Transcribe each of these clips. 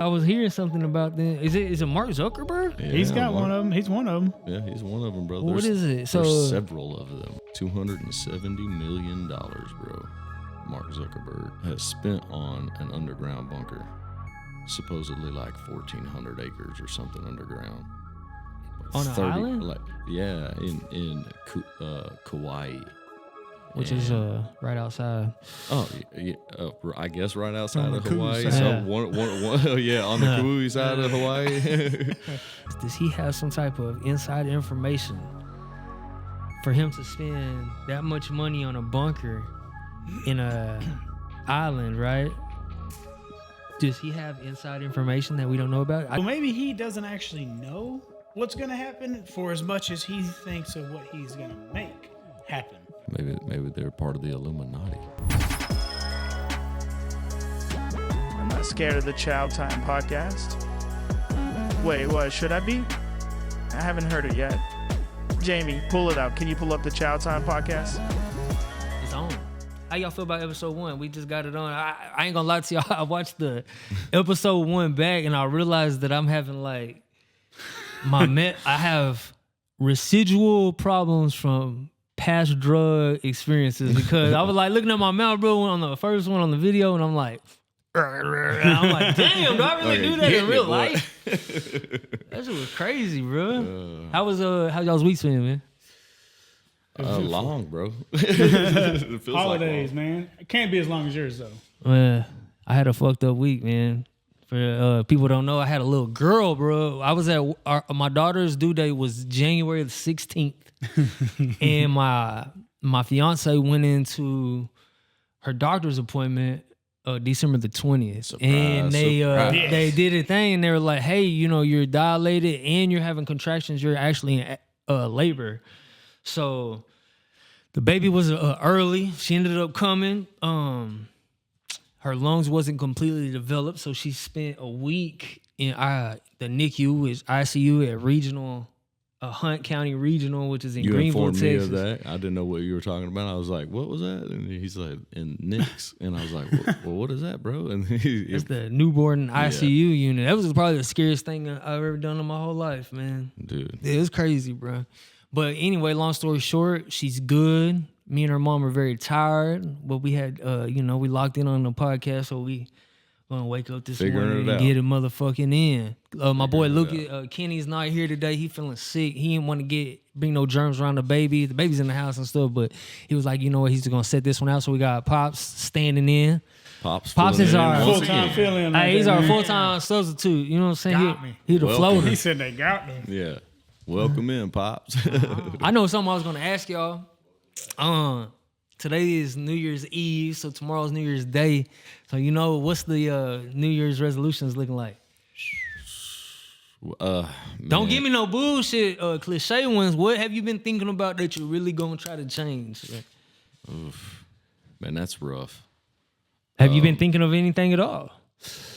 I was hearing something about them. Is it Mark Zuckerberg? Yeah, He's got one of them. He's one of them. Yeah, he's one of them, bro. What is it? There's several of them. $270 million, bro. Mark Zuckerberg has spent on an underground bunker, supposedly like 1,400 acres or something underground. On an island? In Kauai. Which is right outside. Oh, yeah, I guess right outside of Hawaii. side. So Yeah. on the Kauai side of Hawaii. Does he have some type of inside information for him to spend that much money on a bunker in a island, right? Does he have inside information that we don't know about? Well, maybe he doesn't actually know what's going to happen for as much as he thinks of what he's going to make happen. Maybe they're part of the Illuminati. I'm not scared of the Chow Time podcast. Wait, what? Should I be? I haven't heard it yet. Jamie, pull it up. Can you pull up the Chow Time podcast? It's on. How y'all feel about episode 1? We just got it on. I ain't gonna lie to y'all. I watched the episode 1 back and I realized that I'm having like I have residual problems from past drug experiences because I was like looking at my mouth, bro, on the first one on the video, and I'm like, damn, do I really do that in real life? That shit was crazy, bro. How y'all's week been, man? Long, bro. It feels Holidays, like man. It can't be as long as yours, though. Well, I had a fucked up week, man. For people don't know, I had a little girl, bro. I was at my daughter's due date was January the 16th, and my fiance went into her doctor's appointment December the 20th, Surprise, and surprise. they did a thing, and they were like, "Hey, you're dilated and you're having contractions. You're actually in labor." So the baby was early. She ended up coming. Her lungs wasn't completely developed, so she spent a week in the NICU, which ICU at regional, Hunt County Regional, which is in you Greenville, informed me Texas. of that. I didn't know what you were talking about. I was like, "What was that?" And he's like, "In Nick's," and I was like, "Well, what is that, bro?" And It's the newborn ICU unit. That was probably the scariest thing I've ever done in my whole life, man. dude, It was crazy, bro. But anyway, long story short, she's good. Me and her mom are very tired, but we had, we locked in on the podcast, so we gonna wake up this Figuring morning it and out. get it motherfucking in. My boy Luke, Kenny's not here today. He feeling sick. He didn't want to bring no germs around the baby. The baby's in the house and stuff, but he was like, you know what, he's just gonna set this one out. So we got Pops standing in. Pops is filling in our once Full-time again. feeling. Hey, he's there, our man. full-time substitute. You know what I'm saying? Got me. He the Welcome. floater. He said they got me. Yeah, welcome in, Pops. I know something I was gonna ask y'all. Today is New Year's Eve, so tomorrow's New Year's Day. So what's the New Year's resolutions looking like? Don't give me no bullshit, cliche ones. What have you been thinking about that you're really gonna try to change? Man, that's rough. Have you been thinking of anything at all?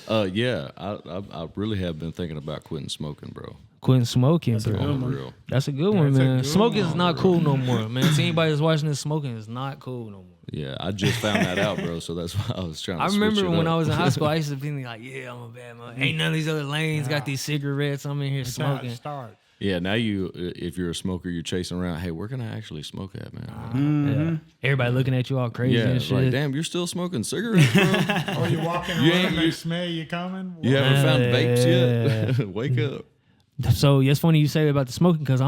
Yeah, I really have been thinking about quitting smoking, bro. Quitting smoking, bro. On the real. That's a good one, man. good Smoking is not cool no more, man. To anybody that's watching this, smoking is not cool no more. Yeah, I just found that out, bro. So that's why I was trying to I switch remember it when up. I was in high school, I used to be like, yeah, I'm a bad man. Ain't none of these other lanes got these cigarettes. I'm in here That's how it smoking. started. Yeah, now if you're a smoker, you're chasing around. Hey, where can I actually smoke at, man? Yeah. Everybody looking at you all crazy Yeah, and it's shit. like, damn, you're still smoking cigarettes, bro? Oh, you walking You around ain't- and you- they smell you coming? You haven't found vapes yet? Wake up. So it's funny you say about the smoking because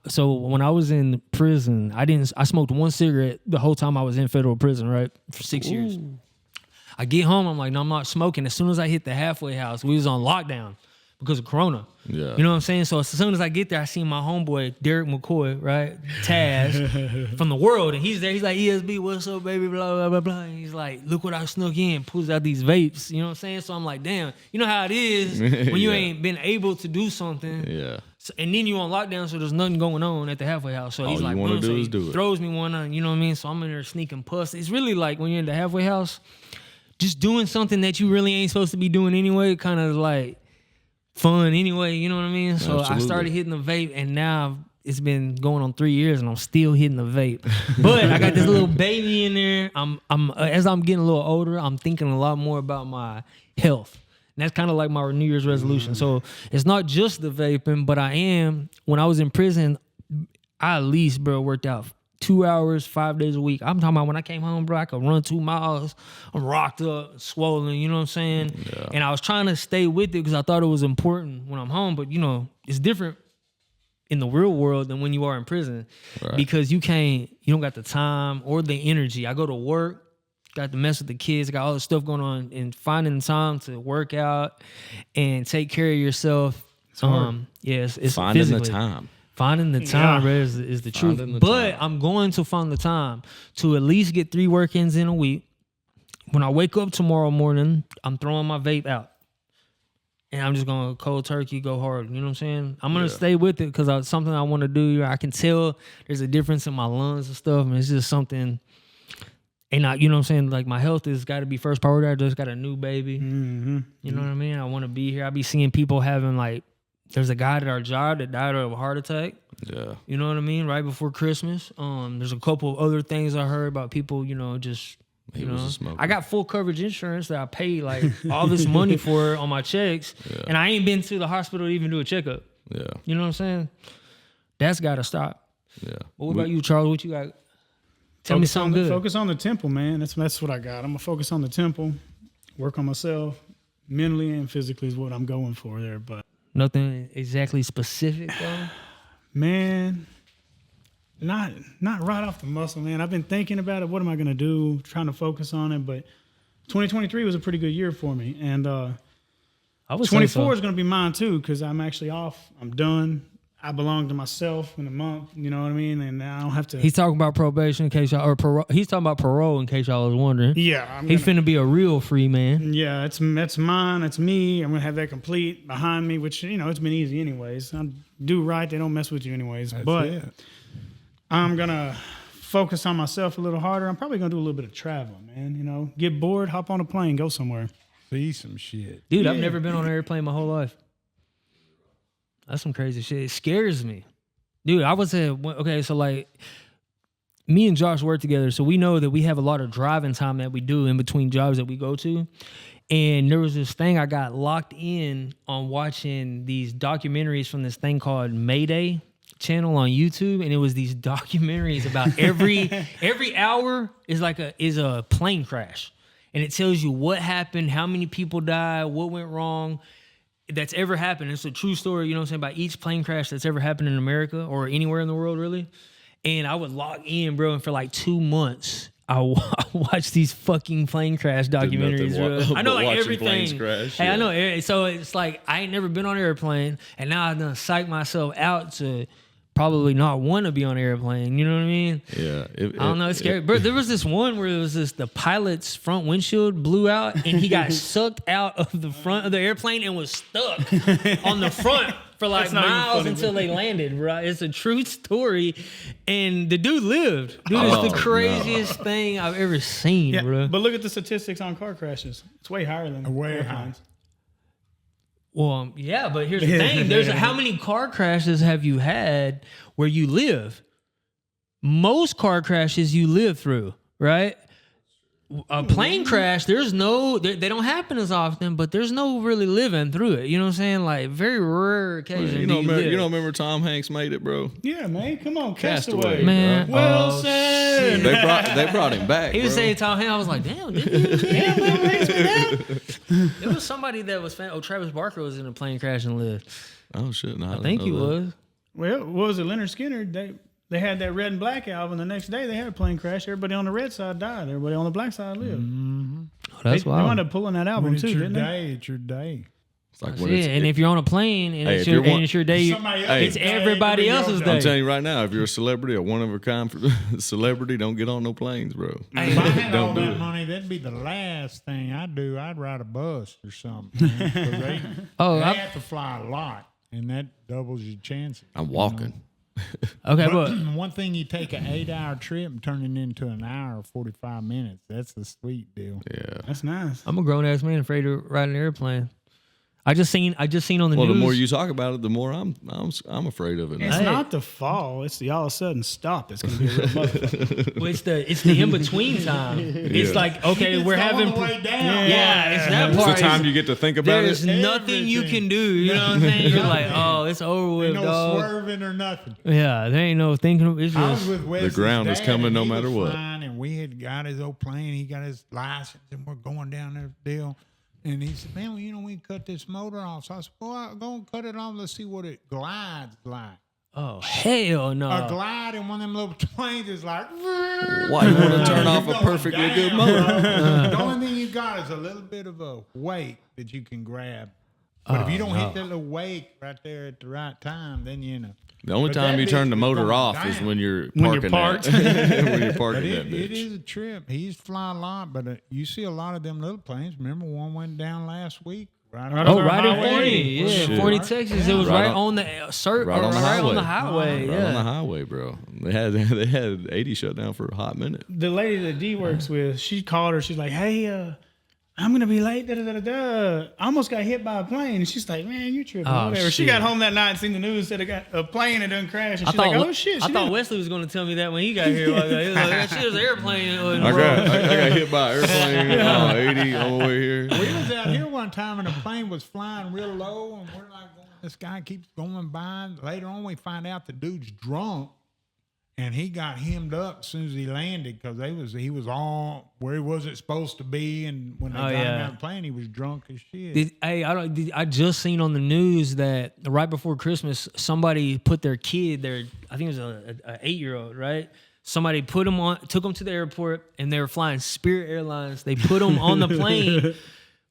so when I was in prison, I smoked one cigarette the whole time I was in federal prison, right? For 6 years. I get home, I'm like, no, I'm not smoking. As soon as I hit the halfway house, we was on lockdown because of Corona. Yeah. You know what I'm saying? So as soon as I get there, I see my homeboy, Derek McCoy, right? Taz, from the world. And he's there. He's like, ESB, what's up, baby? Blah, blah, blah, blah. And he's like, look what I snuck in. Pulls out these vapes. You know what I'm saying? So I'm like, damn. You know how it is when you Yeah. ain't been able to do something. Yeah. So, and then you on lockdown, so there's nothing going on at the halfway house. So he's All you like, wanna boom, do so is he do it. throws me one on, you know what I mean? So I'm in there sneaking puss. It's really like when you're in the halfway house, just doing something that you really ain't supposed to be doing anyway, kind of like fun anyway, you know what I mean? So I Absolutely. started hitting the vape, and now it's been going on 3 years, and I'm still hitting the vape. But I got this little baby in there. I'm as I'm getting a little older, I'm thinking a lot more about my health. And that's kind of like my New Year's resolution. So it's not just the vaping, but when I was in prison, I at least, bro, worked out 2 hours, 5 days a week. I'm talking about when I came home, bro, I could run 2 miles. I'm rocked up, swollen, you know what I'm saying? Yeah. And I was trying to stay with it because I thought it was important when I'm home. But, it's different in the real world than when you are in prison. Right. Because you don't got the time or the energy. I go to work, got to mess with the kids, got all this stuff going on, and finding time to work out and take care of yourself. It's finding physically. the time. Finding the time, bro, is the truth. But I'm going to find the time to at least get 3 work-ins in a week. When I wake up tomorrow morning, I'm throwing my vape out. And I'm just going to cold turkey, go hard. You know what I'm saying? I'm going to stay with it because it's something I want to do. I can tell there's a difference in my lungs and stuff. And it's just something. And you know what I'm saying? Like, my health has got to be first priority. I just got a new baby. Mm-hmm. You know what I mean? I want to be here. I be seeing people having, like, there's a guy at our job that died of a heart attack. Yeah. You know what I mean? Right before Christmas. There's a couple of other things I heard about people, just, He was a smoker. I got full coverage insurance that I paid, like, all this money for on my checks. Yeah. And I ain't been to the hospital to even do a checkup. Yeah. You know what I'm saying? That's got to stop. Yeah. But what about you, Charles? What you got? Tell me something good. Focus on the temple, man. That's what I got. I'm going to focus on the temple, work on myself, mentally and physically is what I'm going for there. But nothing exactly specific, though? Man, not right off the muscle, man. I've been thinking about it. What am I going to do? Trying to focus on it. But 2023 was a pretty good year for me. And I would 24 say so. is going to be mine, too, because I'm actually off. I'm done. I belong to myself in a month. You know what I mean? And I don't have to. He's talking about probation in case y'all, or parole. He's talking about parole in case y'all was wondering. Yeah. He's finna be a real free man. Yeah, that's mine. That's me. I'm going to have that complete behind me, which, it's been easy anyways. I do right. They don't mess with you anyways. But I'm going to focus on myself a little harder. I'm probably going to do a little bit of traveling, man. Get bored, hop on a plane, go somewhere. See some shit. Dude, I've never been on an airplane my whole life. That's some crazy shit. It scares me. Dude, I would say, okay, so like, me and Josh work together, so we know that we have a lot of driving time that we do in between jobs that we go to. And there was this thing I got locked in on watching these documentaries from this thing called Mayday channel on YouTube, and it was these documentaries about every hour is a plane crash. And it tells you what happened, how many people died, what went wrong. That's ever happened. It's a true story, you know what I'm saying, about each plane crash that's ever happened in America or anywhere in the world, really. And I would log in, bro, and for like 2 months, I watched these fucking plane crash documentaries, bro. I know, like, everything. Crash, hey, I know. So it's like, I ain't never been on an airplane, and now I've done psych myself out to probably not want to be on an airplane. You know what I mean? Yeah. I don't know. It's scary. But there was this one where it was the pilot's front windshield blew out and he got sucked out of the front of the airplane and was stuck on the front for like miles until they landed, right? It's a true story. And the dude lived. Dude, it's the craziest thing I've ever seen, bro. But look at the statistics on car crashes. It's way higher than airplanes. Well, yeah, but here's the thing. How many car crashes have you had where you live? Most car crashes you live through, right? A plane crash, they don't happen as often, but there's no really living through it. You know what I'm saying? Like, very rare occasion. You don't remember Tom Hanks made it, bro? Yeah, man. Come on, Castaway, man. Well said. They brought him back. He was saying Tom Hanks. I was like, damn, did he? Damn, Will Hanks with that? It was somebody that was fan. Oh, Travis Barker was in a plane crash and lived. Oh shit! No, I think he was. Well, what was it? Leonard Skinner. They had that Red and Black album. The next day, they had a plane crash. Everybody on the red side died. Everybody on the black side lived. Mm-hmm. Oh, that's They wild. wound up pulling that album When too, it's your didn't they? day, it's your day. It's like And if you're on a plane and Hey, it's if your you're day, Somebody else's it's day, everybody it could be else's your day. I'm telling you right now, if you're a celebrity, a one of a kind celebrity, don't get on no planes, bro. If I had all Don't do that it. money, that'd be the last thing I'd do. I'd ride a bus or something. Man, 'cause they I- have to fly a lot, and that doubles your chances. I'm walking. Okay, But but one thing, you take an 8-hour trip and turn it into an hour, 45 minutes. That's a sweet deal. Yeah. That's nice. I'm a grown ass man afraid to ride an airplane. I just seen on the Well, news. the more you talk about it, the more I'm afraid of it. It's Now. not the fall. It's the all of a sudden stop. It's going to be a real motherfucker. Well, it's the in between time. It's like, okay, we're having. way down. Yeah, it's that It's part. the time you get to think about There's it. nothing you can do. You know what I'm saying? You're like, oh, it's over with, Ain't no dog. swerving or nothing. Yeah, there ain't no thinking. It's I was just with Wesley's ground is dad, coming and no he matter was what. flying, and we had got his old plane. He got his license, and we're going down there deal. And he said, "Man, well, you know, we can cut this motor off." So I said, "Boy, go and cut it off. Let's see what it glides like." oh hell no. A glide in one of them little planes is like. Why you want to turn off a perfectly good motor? The only thing you got is a little bit of a wake that you can grab. But if you don't hit that little wake right there at the right time, then you know. The only But time that you turn bitch the was motor going off is down. when you're When you're parking parked. that. When you're But parking it that bitch. is a trip. He's flying a lot, but you see a lot of them little planes. Remember one went down last week? Right Right Oh, over right in highway. 40. Yeah, Shit. 40 Texas. It was Right right on- on the right on the right on the highway. highway. Right Yeah. on the highway, bro. They had 80 shut down for a hot minute. The lady that D works with, she called her. She's like, "Hey, I'm gonna be late. Da da da da. I almost got hit by a plane." And she's like, "Man, you tripping?" Oh, Whatever. She shit. got home that night and seen the news that it got a plane that done crashed. And I she's thought, like, "Oh shit!" I She thought done- Wesley was going to tell me that when he got here. He was like, shit was an airplane. I got hit by an airplane 80 on the way here. We was out here one time and the plane was flying real low, and we're like, this guy keeps going by. Later on, we find out the dude's drunk, and he got hemmed up as soon as he landed because he was all where he wasn't supposed to be, and when they got him out of the plane, he was drunk as shit. I just seen on the news that right before Christmas, somebody put their kid, I think it was an 8-year-old, right? Somebody took him to the airport, and they were flying Spirit Airlines. They put him on the plane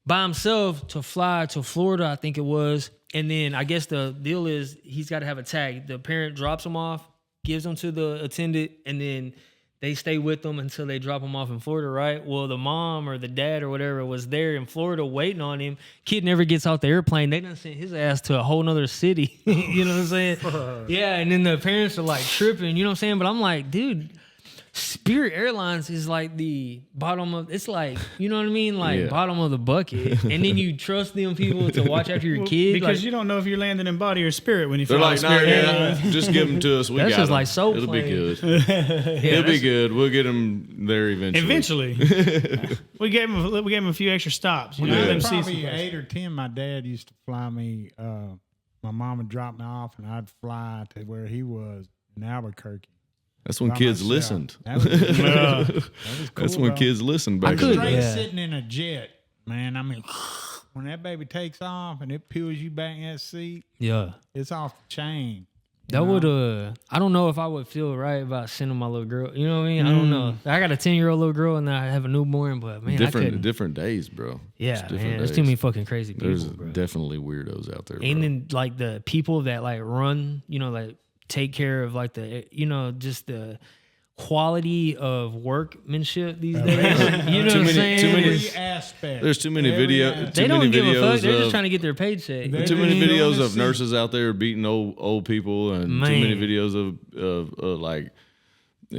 by himself to fly to Florida, I think it was. And then I guess the deal is he's got to have a tag. The parent drops him off, gives him to the attendant, and then they stay with them until they drop him off in Florida, right? Well, the mom or the dad or whatever was there in Florida waiting on him. Kid never gets off the airplane. They done sent his ass to a whole nother city. You know what I'm saying? Yeah, and then the parents are like tripping, you know what I'm saying? But I'm like, dude, Spirit Airlines is like the bottom of, it's like, you know what I mean? Like Yeah. bottom of the bucket. And then you trust them people to watch after your kid. because like, you don't know if you're landing in body or spirit when you They're fly like, nah, Spirit yeah, Airlines. just give them to us. We That's got just them. like so It'll be plain. good. yeah, It'll be that's- good. We'll get them there eventually. we gave him a few extra stops. You know, When I let him was see some probably places. 8 or 10, my dad used to fly me. My mom would drop me off, and I'd fly to where he was in Albuquerque. That's when by kids myself. listened. That was, that was cool, That's when bro. kids listened back in could- the day. Straight Yeah. sitting in a jet, man. I mean, when that baby takes off and it peels you back in that seat, Yeah. it's off the chain. That would I don't know if I would feel right about sending my little girl. You know what I mean? I don't know. I got a 10-year-old little girl and I have a newborn, but man, I couldn't. Different days, bro. Yeah, It's different man, there's days. too many fucking crazy people, There's bro. definitely weirdos out there, bro. And then like the people that like run, you know, like take care of like the, you know, just the quality of workmanship these days. You know what I'm saying? too many- Every aspect. There's too many Every video. aspect. They Too don't many give a fuck. videos They're just of- trying to get their paycheck. They- Too many Everything videos on the of seat. nurses out there beating old people, and Man. too many videos of like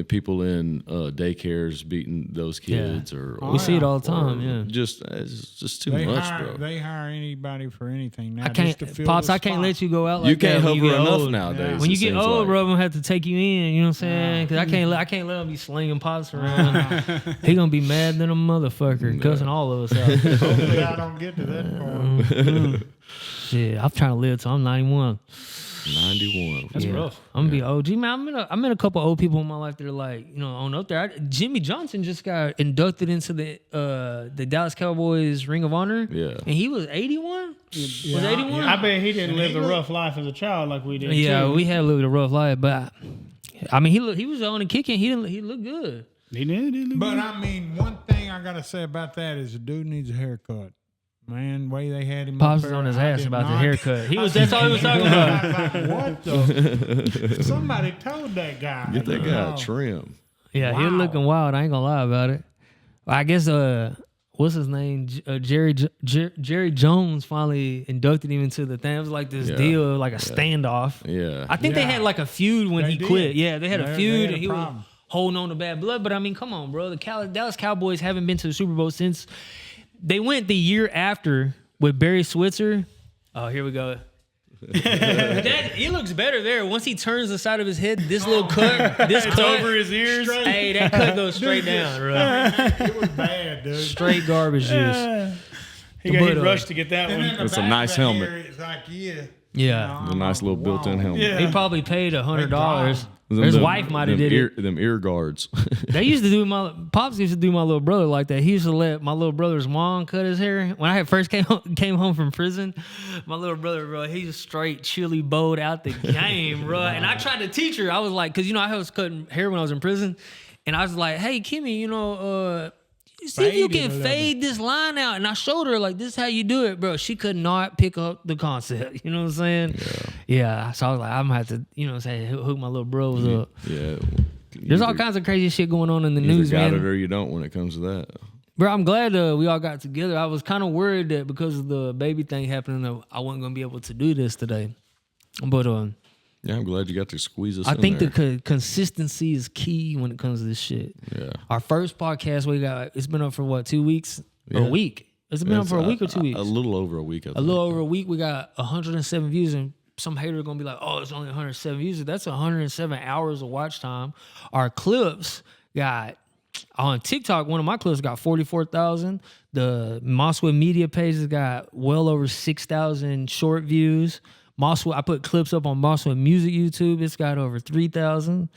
people in daycares beating those kids, or We see it all the time, yeah. Just it's just too They much, hire, bro. They hire anybody for anything now. I can't, just to fill Pops. the I can't spot. let you go out like You can't that when you hover get enough old. nowadays. When you it get seems old, like. bro, I'm gonna have to take you in. You know what I'm saying? Because I can't let him be slinging pots around. He gonna be mad than a motherfucker, cussing all of us out. Hopefully, I don't get to that point. Shit, I'm trying to live till I'm 91. 91. That's Yeah. rough. I'm gonna be OG, man. I met a couple old people in my life that are like, you know, on up there. Jimmy Johnson just got inducted into the Dallas Cowboys Ring of Honor. Yeah. And he was 81. Was Yeah, 81? yeah. I bet he didn't And live he the look- rough life as a child like we did. Yeah, too. we had a little bit of rough life, but I mean, he was on and kicking. He looked good. He did. But I mean, one thing I gotta say about that is the dude needs a haircut. Man, the way they had him. Pops up was there, on his I ass did about the not- haircut. That's all he was talking about. I was like, what the? Somebody told that guy. Get that you guy know. a trim. Yeah, he was Wow. looking wild. I ain't gonna lie about it. I guess what's his name? Jerry Jones finally inducted him into the thing. It was like this Yeah. deal, like a standoff. Yeah. I think they Yeah. had like a feud when They he did. quit. Yeah, they had a They feud, had a and he problem. was holding on to bad blood. But I mean, come on, bro. The Dallas Cowboys haven't been to the Super Bowl since they went the year after with Barry Switzer. Oh, here we go. It looks better there. Once he turns the side of his head, this little cut, this It's cut over his ears. Hey, that cut goes straight down, bro. It was bad, dude. Straight garbage juice. He rushed to get that And in one. the It's a back nice of the helmet. hair, It's like, yeah. Yeah. A nice little built-in helmet. Yeah. He probably paid $100. Them- His them- wife might have them did it. Them ear guards. They used to do Pops used to do my little brother like that. He used to let my little brother's mom cut his hair. When I had first came home from prison, my little brother, bro, he was straight chili bowed out the game, bro. And I tried to teach her. I was like, because I was cutting hair when I was in prison, and I was like, hey, Kimmy, see if you Fade it a can little fade this line out. And I showed her, like, this is how you do it, bro. She could not pick up the concept. You know what I'm saying? Yeah. So I was like, I'm going to have to, hook my little bros up. Yeah. There's all kinds of crazy shit going on in the news, You got man. it or you don't when it comes to that. Bro, I'm glad we all got together. I was kind of worried that because of the baby thing happening, that I wasn't going to be able to do this today. But Yeah, I'm glad you got to squeeze us I in think there. the consistency is key when it comes to this shit. Yeah. Our first podcast, it's been up for what, 2 weeks? Or Yeah. a week? It's been up for a week or 2 weeks? A little over a week, I think. A little over a week. We got 107 views, and some hater are gonna be like, "Oh, it's only 107 views." That's 107 hours of watch time. Our clips got on TikTok. One of my clips got 44,000. The Mosswood Media page has got well over 6,000 short views. Mosswood, I put clips up on Mosswood Music YouTube. It's got over 3,000.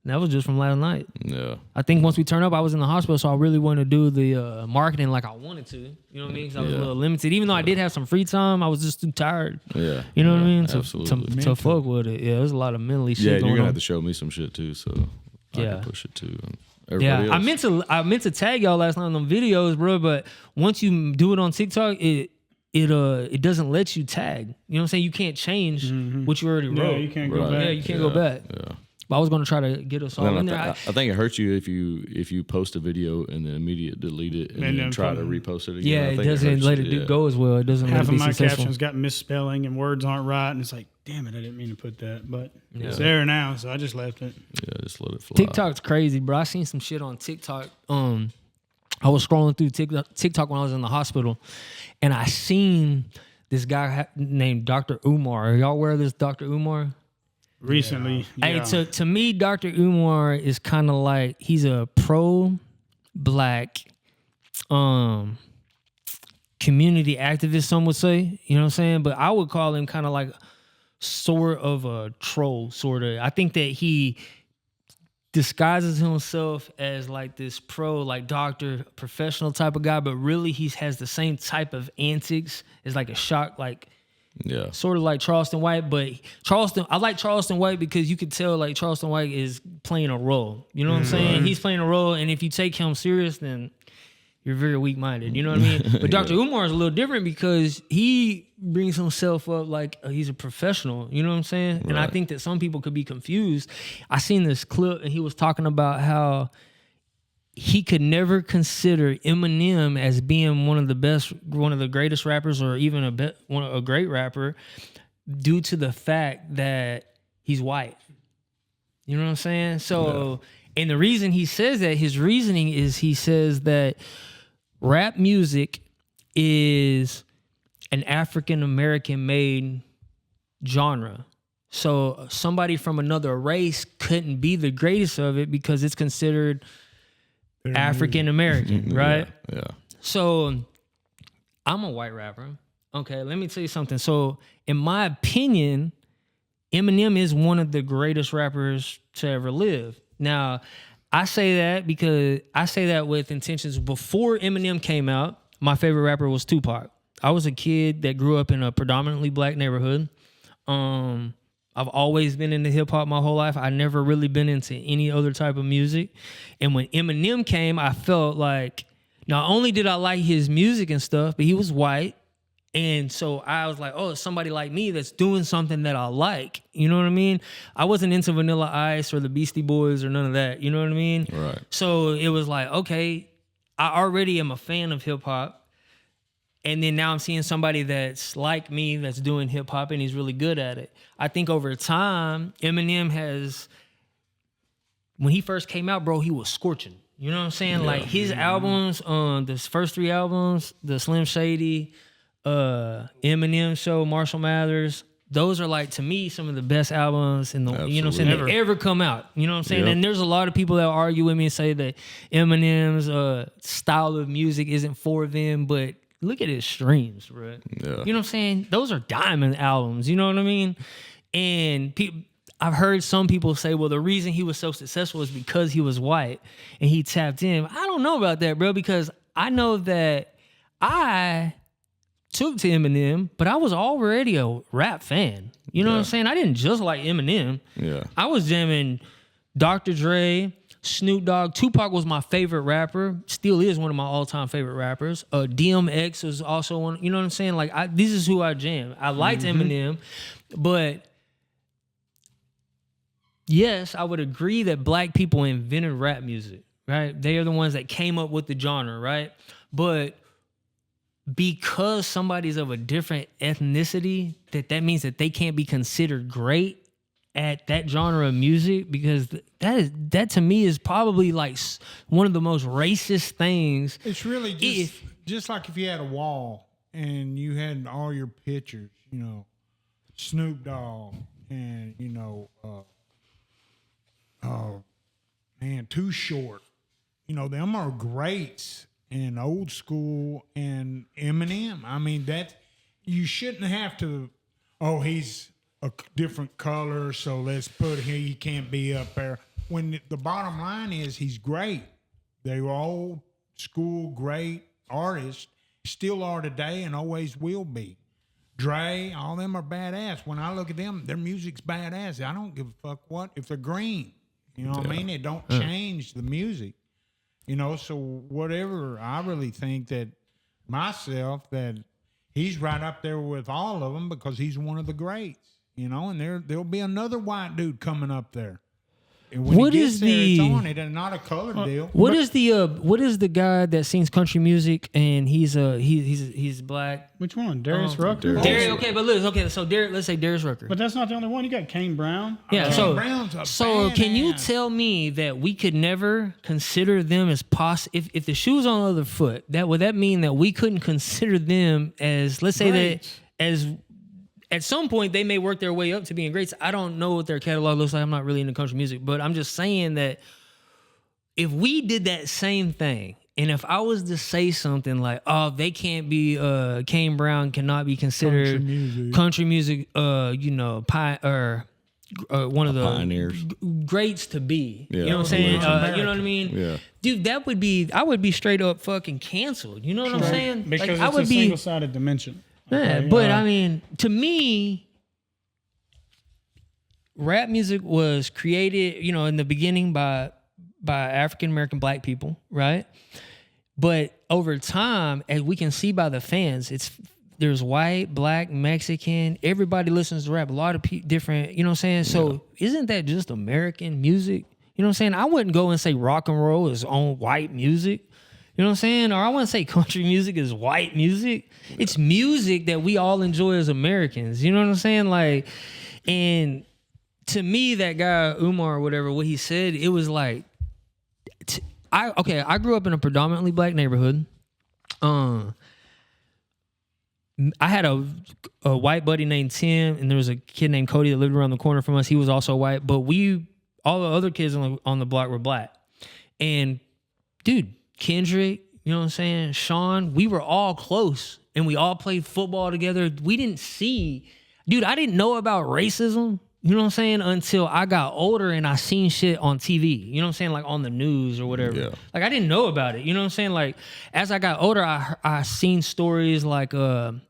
And that was just from last night. Yeah. I think once we turned up, I was in the hospital, so I really wanted to do the marketing like I wanted to. You know what I mean? Because I was a little limited. Even though I did have some free time, I was just too tired. Yeah. You know what I mean? Absolutely. To fuck with it. Yeah, there's a lot of mentally shit Yeah, going you're gonna on. have to show me some shit too, so I Yeah. can push it too. And Yeah, everybody else. I meant to tag y'all last night on them videos, bro. But once you do it on TikTok, it doesn't let you tag. You know what I'm saying? You can't change what you already Yeah, wrote. you can't go Right. back. Yeah, you can't go back. Yeah. But I was gonna try to get us all And in then there. I think it hurts you if you post a video and then immediately delete it and, And then then try to put- repost it again. Yeah, I it think doesn't hurts let you, it yeah. go as well. It doesn't let Half it of be my successful. captions got misspelling and words aren't right, and it's like, damn it, I didn't mean to put that, but Yeah. it's there now, so I just left it. Yeah, just let it fly. TikTok's crazy, bro. I seen some shit on TikTok. I was scrolling through TikTok when I was in the hospital, and I seen this guy named Dr. Umar. Are y'all aware of this Dr. Umar? Recently, yeah. Hey, to me, Dr. Umar is kind of like he's a pro-black community activist, some would say. You know what I'm saying? But I would call him kind of like sort of a troll, sort of. I think that he disguises himself as like this like doctor, professional type of guy, but really he has the same type of antics as like a shock, like Yeah. sort of like Charleston White. But I like Charleston White because you could tell like Charleston White is playing a role. You know what I'm saying? He's playing a role, and if you take him serious, then you're very weak-minded. You know what I mean? But Dr. Umar is a little different because he brings himself up like he's a professional. You know what I'm saying? And I Right. think that some people could be confused. I seen this clip, and he was talking about how he could never consider Eminem as being one of the greatest rappers, or even a great rapper, due to the fact that he's white. You know what I'm saying? So, and the reason he says that, his reasoning is he says that rap music is an African American made genre. So somebody from another race couldn't be the greatest of it because it's considered African American, right? Yeah. So I'm a white rapper. Okay, let me tell you something. So in my opinion, Eminem is one of the greatest rappers to ever live. Now, I say that because I say that with intentions. Before Eminem came out, my favorite rapper was Tupac. I was a kid that grew up in a predominantly black neighborhood. I've always been into hip hop my whole life. I never really been into any other type of music. And when Eminem came, I felt like not only did I like his music and stuff, but he was white. And so I was like, oh, it's somebody like me that's doing something that I like. You know what I mean? I wasn't into Vanilla Ice or the Beastie Boys or none of that. You know what I mean? Right. So it was like, okay, I already am a fan of hip hop. And then now I'm seeing somebody that's like me that's doing hip hop and he's really good at it. I think over time, Eminem has, when he first came out, bro, he was scorching. You know what I'm saying? Like his albums, the first 3 albums, the Slim Shady, Eminem Show, Marshall Mathers. Those are like, to me, some of the best albums in the, you know what I'm saying, that ever come out. You know what I'm saying? Yep. And there's a lot of people that argue with me and say that Eminem's style of music isn't for them, but look at his streams, bro. Yeah. You know what I'm saying? Those are diamond albums. You know what I mean? And I've heard some people say, well, the reason he was so successful is because he was white and he tapped in. I don't know about that, bro, because I know that I took to Eminem, but I was already a rap fan. You know what I'm saying? I didn't just like Eminem. Yeah. I was jamming Dr. Dre, Snoop Dogg. Tupac was my favorite rapper. Still is one of my all-time favorite rappers. DMX was also one. You know what I'm saying? Like, this is who I jam. I liked Eminem, but yes, I would agree that black people invented rap music, right? They are the ones that came up with the genre, right? But because somebody's of a different ethnicity, that means that they can't be considered great at that genre of music, because that to me is probably like one of the most racist things. It's really just like if you had a wall and you had all your pictures, you know, Snoop Dogg and, you know, Too Short. You know, them are greats. And Old School and Eminem. I mean, that you shouldn't have to, he's a different color, so let's put he can't be up there. When the bottom line is he's great. They were old school great artists, still are today and always will be. Dre, all them are badass. When I look at them, their music's badass. I don't give a fuck what if they're green. You know what I mean? It don't change the music. You know, so whatever, I really think that myself, that he's right up there with all of them because he's one of the greats, you know, and there'll be another white dude coming up there. And when What he gets is there, the- it's on it and not a colored deal. What is the guy that sings country music and he's black? Which one? Darius Rucker? Darius, okay, but so let's say Darius Rucker. But that's not the only one. You got Kane Brown. Yeah, Kane Brown's a so can you badass. tell me that we could never consider them as if the shoe's on the other foot, would that mean that we couldn't consider them as, let's say Greats. that as at some point they may work their way up to being greats. I don't know what their catalog looks like. I'm not really into country music, but I'm just saying that if we did that same thing, and if I was to say something like, "Oh, they can't be Kane Brown cannot be considered country music, you know, one of the Pioneers. greats to be." Yeah. You know what I'm saying? It's You know what I mean? Yeah. Dude, I would be straight up fucking canceled. You know what I'm saying? Because I it's would a be single-sided dimension. yeah, Okay, but I mean, to me, rap music was created, you know, in the beginning by African American black people, right? But over time, as we can see by the fans, there's white, black, Mexican. Everybody listens to rap. A lot of different, you know what I'm saying? So isn't that just American music? You know what I'm saying? I wouldn't go and say rock and roll is on white music. You know what I'm saying? Or I wouldn't say country music is white music. It's music that we all enjoy as Americans. You know what I'm saying? Like, and to me, that guy, Umar or whatever, what he said, it was like, I grew up in a predominantly black neighborhood. I had a white buddy named Tim, and there was a kid named Cody that lived around the corner from us. He was also white, but all the other kids on the block were black. And dude, Kendrick, you know what I'm saying? Sean, we were all close, and we all played football together. We didn't I didn't know about racism. You know what I'm saying? Until I got older and I seen shit on TV. You know what I'm saying? Like on the news or whatever. Yeah. Like I didn't know about it. You know what I'm saying? Like as I got older, I seen stories like, you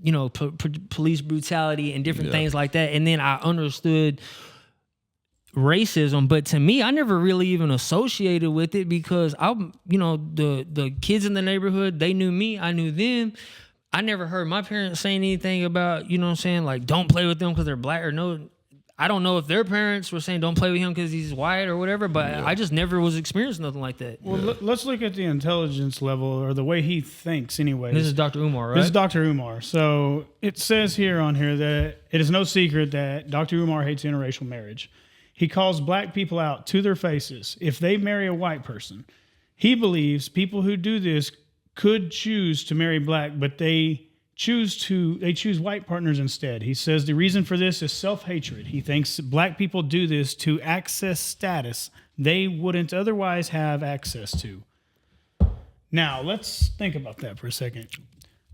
know, police brutality and different things like that. And then I understood racism, but to me, I never really even associated with it because the kids in the neighborhood, they knew me, I knew them. I never heard my parents saying anything about, you know what I'm saying, like don't play with them because they're black or no. I don't know if their parents were saying don't play with him because he's white or whatever, but I just never was experiencing nothing like that. Well, let's look at the intelligence level or the way he thinks anyway. This is Dr. Umar, right? This is Dr. Umar. So it says here on here that it is no secret that Dr. Umar hates interracial marriage. He calls black people out to their faces if they marry a white person. He believes people who do this could choose to marry black, but they they choose white partners instead. He says the reason for this is self-hatred. He thinks black people do this to access status they wouldn't otherwise have access to. Now, let's think about that for a second.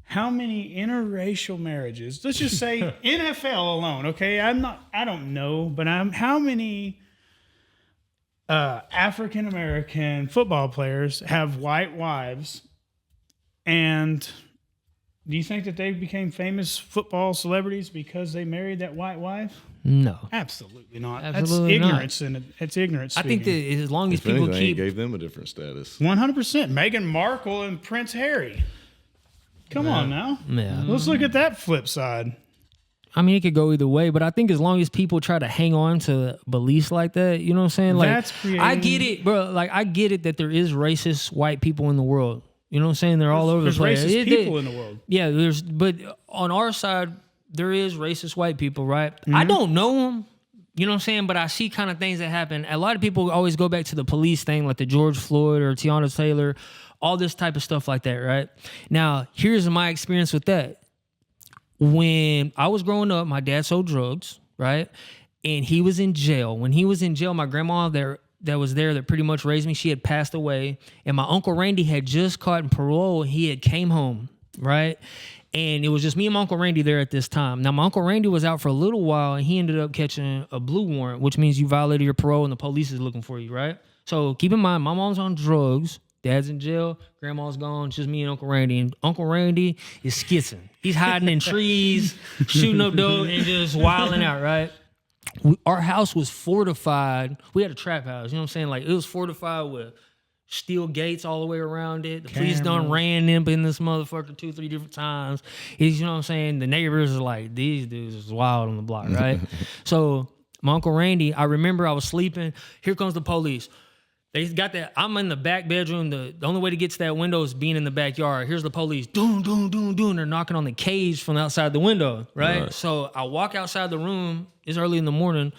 How many interracial marriages, let's just say NFL alone, okay? I don't know, but how many African-American football players have white wives, and do you think that they became famous football celebrities because they married that white wife? No. Absolutely not. Absolutely That's ignorance, and it's ignorance. I think that as long as If people anything, keep it gave them a different status. 100%. Meghan Markle and Prince Harry. Come on now. Yeah. Let's look at that flip side. I mean, it could go either way, but I think as long as people try to hang on to beliefs like that, you know what I'm saying? Like, That's creating- I get it, bro. Like, I get it that there is racist white people in the world. You know what I'm saying? They're all over the There's place. racist people in the world. Yeah, but on our side, there is racist white people, right? Mm-hmm. I don't know them. You know what I'm saying? But I see kind of things that happen. A lot of people always go back to the police thing, like the George Floyd or Tiana Taylor, all this type of stuff like that, right? Now, here's my experience with that. When I was growing up, my dad sold drugs, right? And he was in jail. When he was in jail, my grandma that was there that pretty much raised me, she had passed away. And my Uncle Randy had just caught parole. He had came home, right? And it was just me and my Uncle Randy there at this time. Now, my Uncle Randy was out for a little while, and he ended up catching a blue warrant, which means you violated your parole and the police is looking for you, right? So keep in mind, my mom's on drugs. Dad's in jail. Grandma's gone. It's just me and Uncle Randy. And Uncle Randy is skitzing. He's hiding in trees, shooting up dope, and just wilding out, right? Our house was fortified. We had a trap house. You know what I'm saying? Like, it was fortified with steel gates all the way around it. The police done ran in this motherfucker 2-3 different times. You know what I'm saying? The neighbors are like, these dudes is wild on the block, right? So my Uncle Randy, I remember I was sleeping. Here comes the police. They got that. I'm in the back bedroom. The only way to get to that window is being in the backyard. Here's the police. Doom, doom, doom, doom. They're knocking on the cage from outside the window, right? So I walk outside the room. It's early in the morning.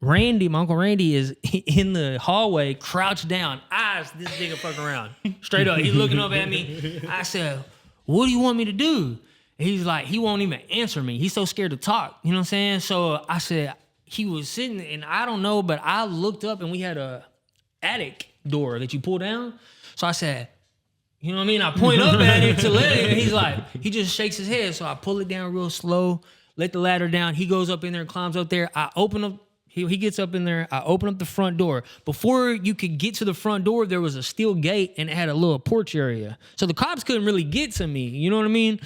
Randy, my Uncle Randy, is in the hallway, crouched down, eyes this nigga fuck around. Straight up. He's looking up at me. I said, what do you want me to do? And he's like, he won't even answer me. He's so scared to talk. You know what I'm saying? So I said, he was sitting, and I don't know, but I looked up and we had a attic door that you pull down. So I said, you know what I mean? I point up at it to let it, and he's like, he just shakes his head. So I pull it down real slow, let the ladder down. He goes up in there and climbs up there. I open up, he gets up in there. I open up the front door. Before you could get to the front door, there was a steel gate and it had a little porch area. So the cops couldn't really get to me. You know what I mean?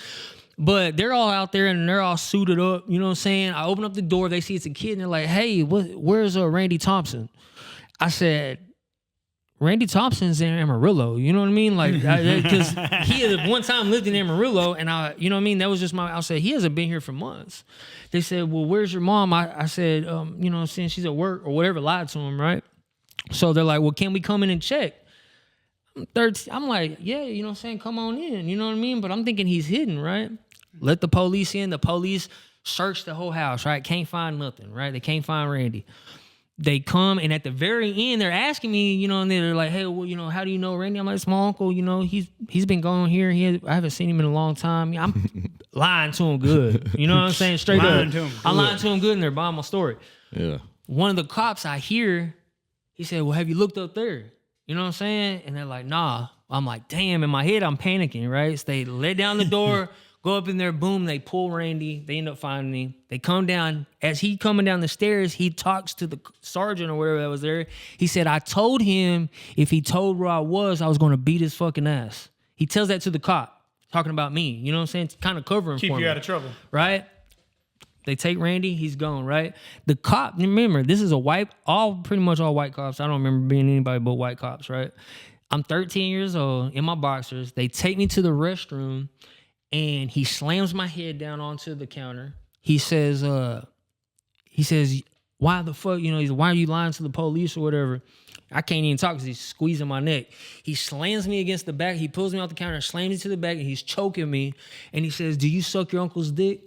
But they're all out there and they're all suited up. You know what I'm saying? I open up the door. They see it's a kid and they're like, hey, where's Randy Thompson? I said, Randy Thompson's in Amarillo, you know what I mean? Like, because he had one time lived in Amarillo, and you know what I mean? That was just I said, he hasn't been here for months. They said, well, where's your mom? I said, you know, since she's at work or whatever, lied to him, right? So they're like, well, can we come in and check? I'm like, yeah, you know what I'm saying? Come on in, you know what I mean? But I'm thinking he's hidden, right? Let the police in. The police search the whole house, right? Can't find nothing, right? They can't find Randy. They come, and at the very end, they're asking me, you know, and they're like, hey, well, you know, how do you know Randy? I'm like, it's my uncle, you know, he's been gone here. I haven't seen him in a long time. I'm lying to him good. You know what I'm saying? Straight Lying up. to him I'm good. lying to him good, and they're buying my story. Yeah. One of the cops I hear, he said, well, have you looked up there? You know what I'm saying? And they're like, nah. I'm like, damn, in my head, I'm panicking, right? So they let down the door. Go up in there, boom, they pull Randy. They end up finding him. They come down. As he coming down the stairs, he talks to the sergeant or whatever that was there. He said, I told him if he told where I was going to beat his fucking ass. He tells that to the cop, talking about me. You know what I'm saying? It's kind of covering Keep for you me. out of trouble. Right? They take Randy, he's gone, right? The cop, remember, this is pretty much all white cops. I don't remember being anybody but white cops, right? I'm 13 years old, in my boxers. They take me to the restroom, and he slams my head down onto the counter. He says, why the fuck, you know, why are you lying to the police or whatever? I can't even talk because he's squeezing my neck. He slams me against the back. He pulls me off the counter, slams me to the back, and he's choking me. And he says, do you suck your uncle's dick?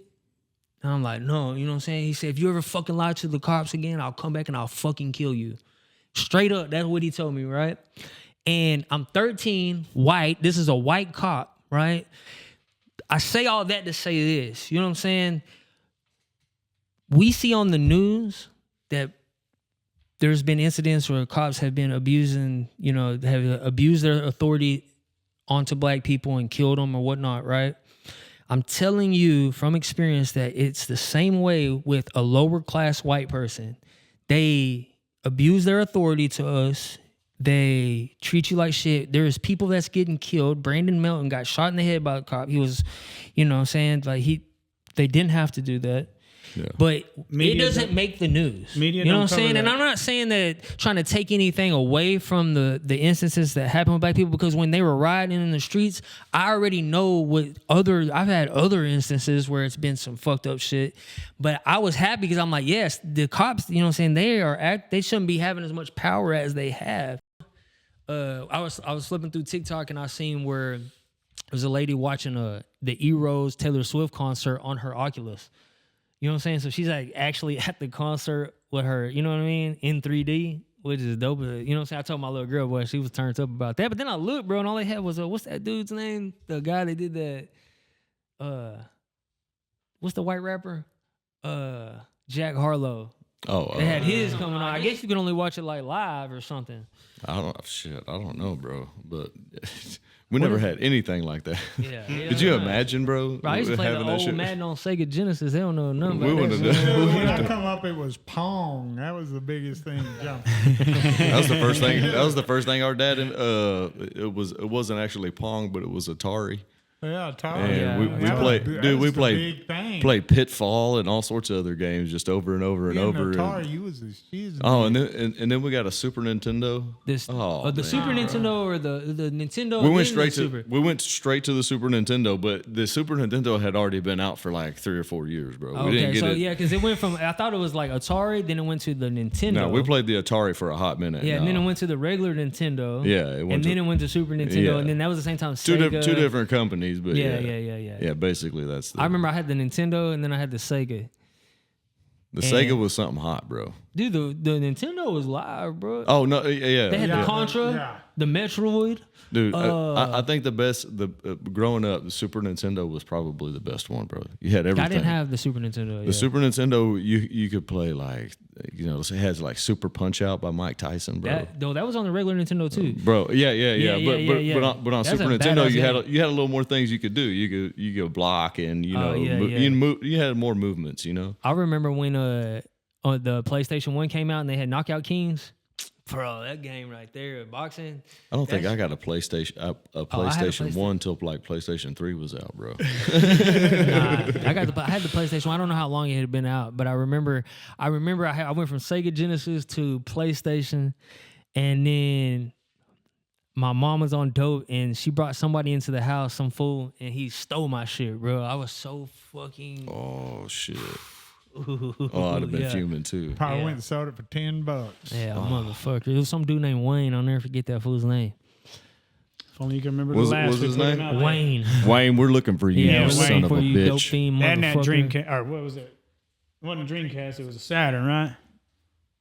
And I'm like, no, you know what I'm saying? He said, if you ever fucking lie to the cops again, I'll come back and I'll fucking kill you. Straight up, that's what he told me, right? And I'm 13, white. This is a white cop, right? I say all that to say this. You know what I'm saying? We see on the news that there's been incidents where cops have been abusing, have abused their authority onto black people and killed them or whatnot, right? I'm telling you from experience that it's the same way with a lower class white person. They abuse their authority to us. They treat you like shit. There's people that's getting killed. Brandon Melton got shot in the head by a cop. He was, they didn't have to do that. Yeah. But it doesn't make the news. Media, you know what I'm saying? And I'm not saying that trying to take anything away from the instances that happen with black people, because when they were rioting in the streets, I already know I've had other instances where it's been some fucked up shit. But I was happy because I'm like, yes, the cops, you know what I'm saying, they shouldn't be having as much power as they have. I was flipping through TikTok and I seen where there was a lady watching the E-Rose Taylor Swift concert on her Oculus. You know what I'm saying? So she's like actually at the concert with her, you know what I mean, in 3D, which is dope. You know what I'm saying? I told my little girl, boy, she was turned up about that. But then I looked, bro, and all they had was, what's that dude's name? The guy that did that, what's the white rapper? Jack Harlow. Oh, they had his coming on. I guess you can only watch it like live or something. I don't know, bro. But we never had anything like that. Yeah. Could you imagine, bro? I used to play the old Madden on Sega Genesis. They don't know nothing about that. When I come up, it was Pong. That was the biggest thing. That was the first thing. That was the first thing our dad. It wasn't actually Pong, but it was Atari. Yeah, Atari. And we played Pitfall and all sorts of other games just over and over and over. Atari, you was a season. Oh, and then we got a Super Nintendo. The Super Nintendo or the Nintendo. We went straight to the Super Nintendo, but the Super Nintendo had already been out for like 3 or 4 years, bro. Okay, we didn't get it. Yeah, because it went from, I thought it was like Atari, then it went to the Nintendo. No, we played the Atari for a hot minute. Yeah, and then it went to the regular Nintendo. Yeah, it went to Super Nintendo, and then that was the same time Sega. Two different companies, but yeah. Yeah, basically that's. I remember I had the Nintendo, and then I had the Sega. Sega was something hot, bro. Dude, the Nintendo was live, bro. Oh no, yeah. They had the Contra, the Metroid. Dude, I think growing up, the Super Nintendo was probably the best one, bro. You had everything. I didn't have the Super Nintendo. The Super Nintendo, you could play like, it has like Super Punch Out by Mike Tyson, bro. That was on the regular Nintendo too, bro. Yeah. But on Super Nintendo, you had a little more things you could do. You could block and you had more movements. I remember when the PlayStation 1 came out and they had Knockout Kings. Bro, that game right there, boxing. I don't think I got a PlayStation 1 till like PlayStation 3 was out, bro. Nah, I had the PlayStation 1. I don't know how long it had been out, but I remember I went from Sega Genesis to PlayStation, and then my mom was on dope, and she brought somebody into the house, some fool, and he stole my shit, bro. I was so fucking. Oh shit. I'd have been fuming too. Probably went and sold it for $10. Yeah, motherfucker. There was some dude named Wayne. I'll never forget that fool's name. If only you can remember the last. What was his name? Wayne. Wayne, we're looking for you, yeah, son of a bitch. Dope theme, and that Dreamcast, or what was it? It wasn't a Dreamcast. It was a Saturn, right?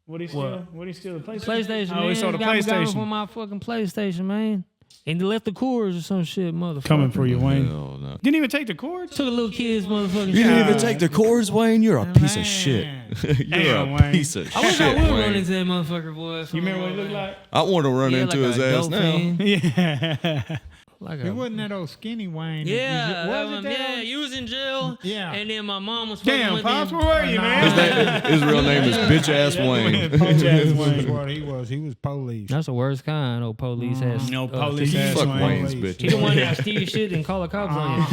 What did he steal? The PlayStation. PlayStation. Oh, he stole the PlayStation. For my fucking PlayStation, man. And they left the cords or some shit, motherfucker. Coming for you, Wayne. Hell no. Didn't even take the cords? Took a little kid's motherfucking You didn't even take the cords, Wayne? You're a piece of shit. You're a piece of shit, I wish I would Wayne. run into that motherfucker, boy. You remember what he looked like? I want to run into like his ass now. Yeah. It wasn't that old skinny Wayne. Yeah, you was in jail. Yeah. And then my mom was Damn, Pops, where were you, man? His real name is Bitch Ass Wayne. Bitch ass Wayne. What he was. He was police. That's the worst kind. Old police ass. No police ass Fuck Wayne. Wayne's bitch. He the one that steal your shit and call the cops on you.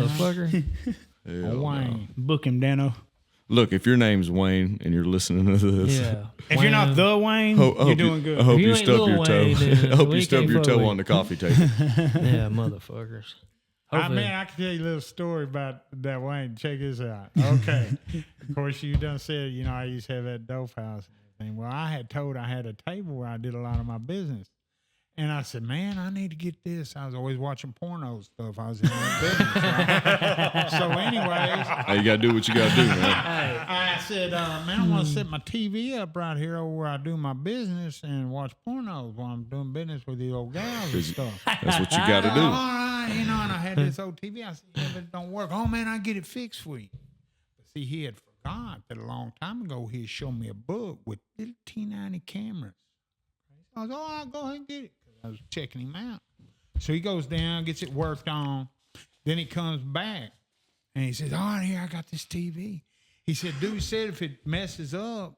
Motherfucker. Wayne. Book him, Dano. Look, if your name's Wayne and you're listening to this, Yeah. If you're not the Wayne, you're doing good. I hope If you you ain't stub Lil your toe. Wayne, then I hope we you stub can't your fuck toe with on the coffee table. Yeah, motherfuckers. I can tell you a little story about that Wayne. Check this out. Okay. Of course, you done said, I used to have that dope house and everything. Well, I had told I had a table where I did a lot of my business. And I said, man, I need to get this. I was always watching porno stuff. I was in that business. Right? So anyways. Hey, you got to do what you got to do, man. I said, man, I want to set my TV up right here over where I do my business and watch pornos while I'm doing business with the old gals and stuff. That's what you got to do. All right. and I had this old TV. I said, yeah, but it don't work. Oh, man, I get it fixed for you. But see, he had forgot that a long time ago he had shown me a book with little T90 cameras. I was, I'll go ahead and get it. I was checking him out. So he goes down, gets it worked on. Then he comes back, and he says, all right, here, I got this TV. He said, dude said if it messes up,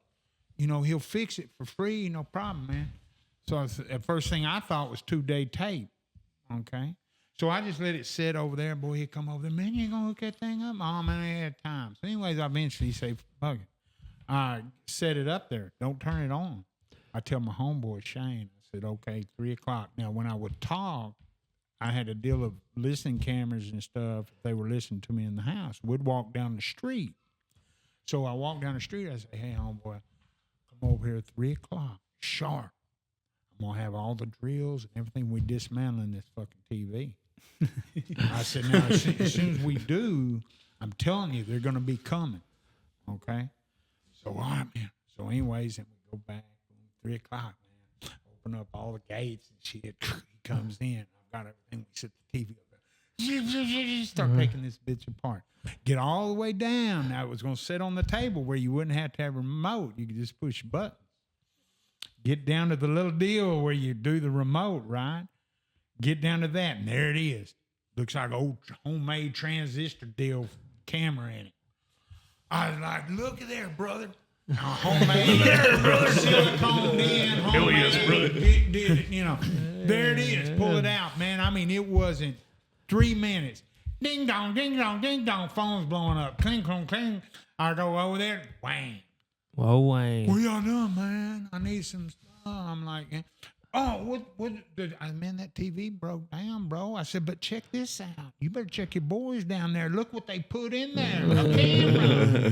he'll fix it for free, no problem, man. So the first thing I thought was 2-day tape, okay? So I just let it sit over there. Boy, he'd come over there, man, you ain't going to hook that thing up? Oh, man, I ain't had time. So anyways, I eventually say, fuck it. I set it up there. Don't turn it on. I tell my homeboy, Shane, I said, okay, 3 o'clock. Now, when I would talk, I had a deal of listening cameras and stuff. If they were listening to me in the house, we'd walk down the street. So I walk down the street. I say, hey, homeboy, come over here at 3 o'clock, sharp. I'm going to have all the drills and everything. We dismantling this fucking TV. I said, now, as soon as we do, I'm telling you, they're going to be coming. Okay? So, all right, man. So, anyways, then we go back. 3 o'clock, man. Open up all the gates and shit. He comes in. I've got everything. We set the TV up there. Start taking this bitch apart. Get all the way down. Now, it was going to sit on the table where you wouldn't have to have a remote. You could just push buttons. Get down to the little deal where you do the remote, right? Get down to that, and there it is. Looks like an old homemade transistor deal camera in it. I was like, look at there, brother. Homemade, silicone in, homemade, brother. There it is. Pull it out, man. I mean, it wasn't 3 minutes. Ding dong, ding dong, ding dong. Phone's blowing up. Cling, cling, cling. I go over there. Whang. Whoa, Wayne. What y'all doing, man? I need some stuff. I'm like, oh, man, that TV broke down, bro. I said, but check this out. You better check your boys down there. Look what they put in there. A camera.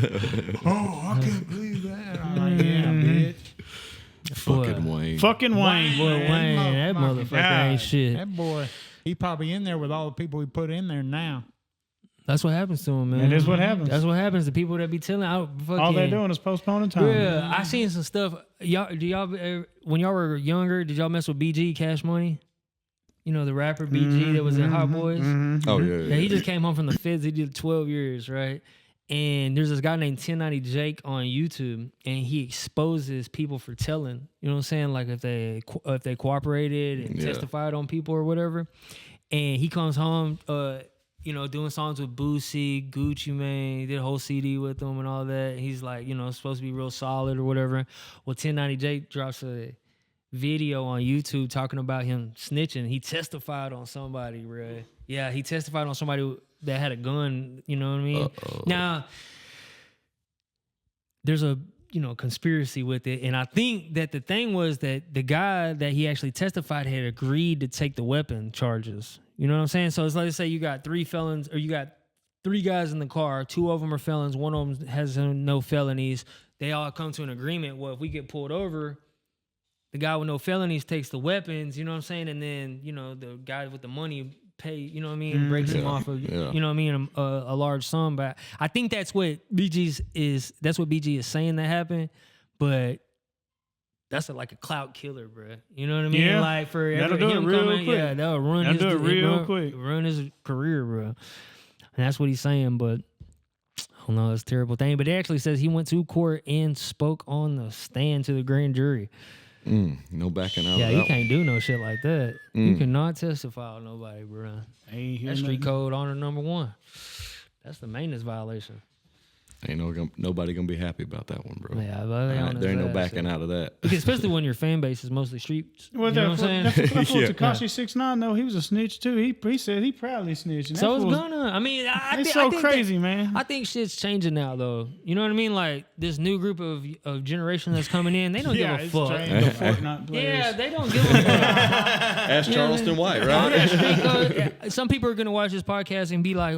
Oh, I can't believe that. I'm like, yeah, bitch. Fucking Wayne. Fucking Wayne. Boy, Wayne, that motherfucker ain't shit. That boy, he probably in there with all the people he put in there now. That's what happens to him, man. That is what happens. That's what happens to people that be telling. All they're doing is postponing time. Yeah, I seen some stuff. When y'all were younger, did y'all mess with BG Cash Money? You know, the rapper BG that was in Hot Boys? Oh, yeah. He just came home from the feds. He did 12 years, right? And there's this guy named 1090 Jake on YouTube, and he exposes people for telling. You know what I'm saying? Like if they cooperated and testified on people or whatever. And he comes home, doing songs with Boosie, Gucci Mane, did a whole CD with them and all that. He's like, supposed to be real solid or whatever. Well, 1090 Jake drops a video on YouTube talking about him snitching. He testified on somebody, bro. Yeah, he testified on somebody that had a gun, you know what I mean? Uh-oh. Now, there's a, conspiracy with it. And I think that the thing was that the guy that he actually testified had agreed to take the weapon charges. You know what I'm saying? So it's like, let's say you got 3 felons, or you got 3 guys in the car. 2 of them are felons. 1 of them has no felonies. They all come to an agreement. Well, if we get pulled over, the guy with no felonies takes the weapons, you know what I'm saying? And then, the guy with the money pay, you know what I mean? Breaks him off of, you know what I mean? A large sum. But I think that's what BG is saying that happened. But that's like a clout killer, bro. You know what I mean? Yeah. Like for that'll do him it real coming, quick. yeah, that'll run run his career, bro. And that's what he's saying. But I don't know, it's a terrible thing. But it actually says he went to court and spoke on the stand to the grand jury. No backing out. Yeah, of you that can't do no shit like that. You cannot testify on nobody, bro. That's street code honor number 1. That's the maintenance violation. Ain't nobody gonna be happy about that one, bro. Yeah, there ain't no backing out of that. Because especially when your fan base is mostly streets. Well, you know what I'm saying? That's what Tekashi 6ix9ine though. He was a snitch too. He said he proudly snitched. So it's gonna. I mean, it's so crazy, man. I think shit's changing now, though. You know what I mean? Like this new group of generation that's coming in, they don't give a fuck. The Fortnite players. Yeah, they don't give a fuck. Ask Charleston White, right? Street code. Some people are gonna watch this podcast and be like,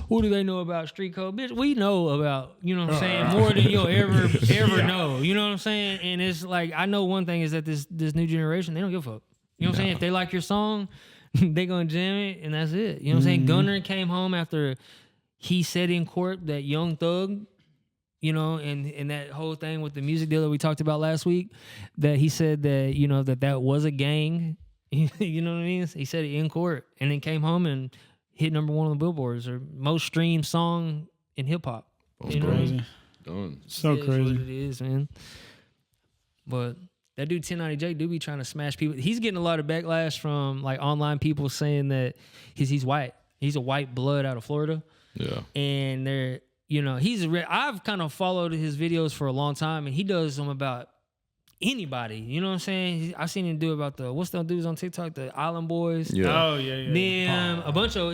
what do they know about street code? Bitch, we know about, you know what I'm saying, more than you'll ever know. You know what I'm saying? And it's like, I know one thing is that this new generation, they don't give a fuck. You know what I'm saying? If they like your song, they gonna jam it, and that's it. You know what I'm saying? Gunner came home after he said in court that Young Thug, and that whole thing with the music deal that we talked about last week, that he said that, that was a gang You know what I mean? He said it in court, and then came home and hit #1 on the billboards or most streamed song in hip hop. You know what I mean? Done. So It is crazy. what it is, man. But that dude 1090J do be trying to smash people. He's getting a lot of backlash from like online people saying that he's white. He's a white blood out of Florida, Yeah. and they're I've kind of followed his videos for a long time, and he does them about anybody. You know what I'm saying? I seen him do about what's those dudes on TikTok, the Island Boys. Yeah. Oh yeah. Them,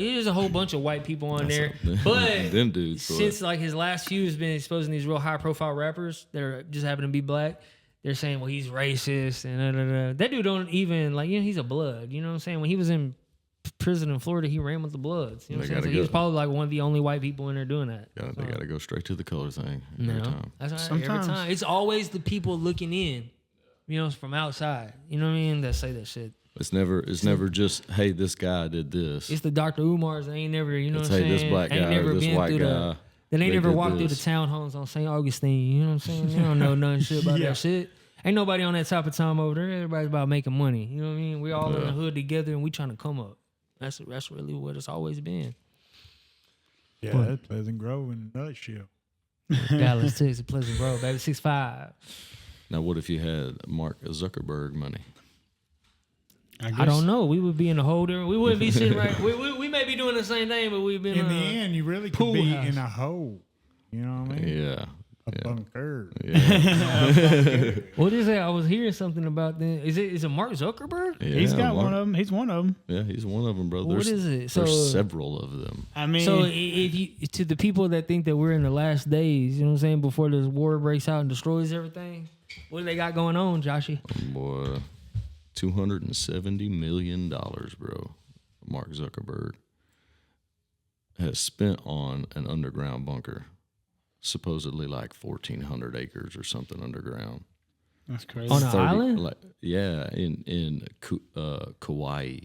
there's a whole bunch of white people on there. But them dudes. since like his last few has been exposing these real high profile rappers that are just happen to be black, they're saying, well, he's racist and that dude don't even like, he's a blood. You know what I'm saying? When he was in prison in Florida, he ran with the Bloods. You know what I'm saying? So he was probably like one of the only white people in there doing that. Yeah, they got to go straight to the color thing every time. That's right. Sometimes. Every time. It's always the people looking in, from outside. You know what I mean? That say that shit. It's never just, hey, this guy did this. It's the Dr. Umars. They ain't never, you know It's, what I'm hey, saying? this black Ain't guy never or this been white through guy. They ain't never did walked through the this. townhomes on St. Augustine. You know what I'm saying? They don't know nothing shit about that shit. Ain't nobody on that type of time over there. Everybody's about making money. You know what I mean? We all in the hood together and we trying to come up. That's really what it's always been. Yeah, that's Pleasant Grove in a nutshell. Dallas, Texas, Pleasant Grove, baby, 6'5". Now, what if you had Mark Zuckerberg money? I don't know. We would be in a whole different. We wouldn't be sitting right. We may be doing the same thing, but we've been In the end, you really could pool be house. in a hole. You know what I mean? Yeah. A bunker. Yeah. What is that? I was hearing something about that. Is it Mark Zuckerberg? Yeah, He's got Mark- one of them. He's one of them. Yeah, he's one of them, bro. What is it? So- There's several of them. I mean, So if you to the people that think that we're in the last days, you know what I'm saying, before this war breaks out and destroys everything, what do they got going on, Joshy? Boy, $270 million, bro. Mark Zuckerberg has spent on an underground bunker, supposedly like 1,400 acres or something underground. that's crazy. On an island? Like, yeah, in Kauai.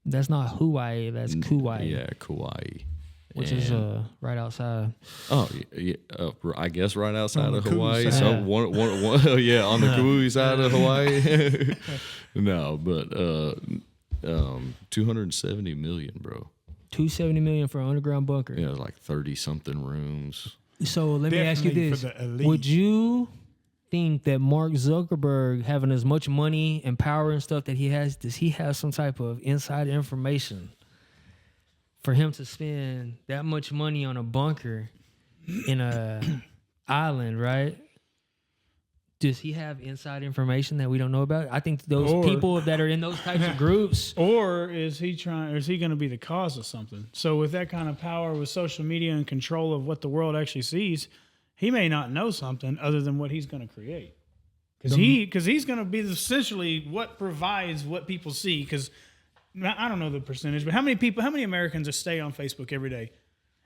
That's not Hawaii. That's Kauai, Yeah, Kauai. which is right outside. Oh, yeah, I guess right outside On of the Kauai Hawaii. side. So one, yeah, on the Kauai side of Hawaii. No, but 270 million, bro. $270 million for an underground bunker. Yeah, like 30 something rooms. So let me ask you Definitely this: for the elite. would you think that Mark Zuckerberg, having as much money and power and stuff that he has, does he have some type of inside information for him to spend that much money on a bunker in a island, right? Does he have inside information that we don't know about? I think those Or- people that are in those types of groups, Or is he going to be the cause of something? So with that kind of power, with social media and control of what the world actually sees, he may not know something other than what he's going to create. Because he's going to be essentially what provides what people see. Because I don't know the percentage, but how many Americans stay on Facebook every day?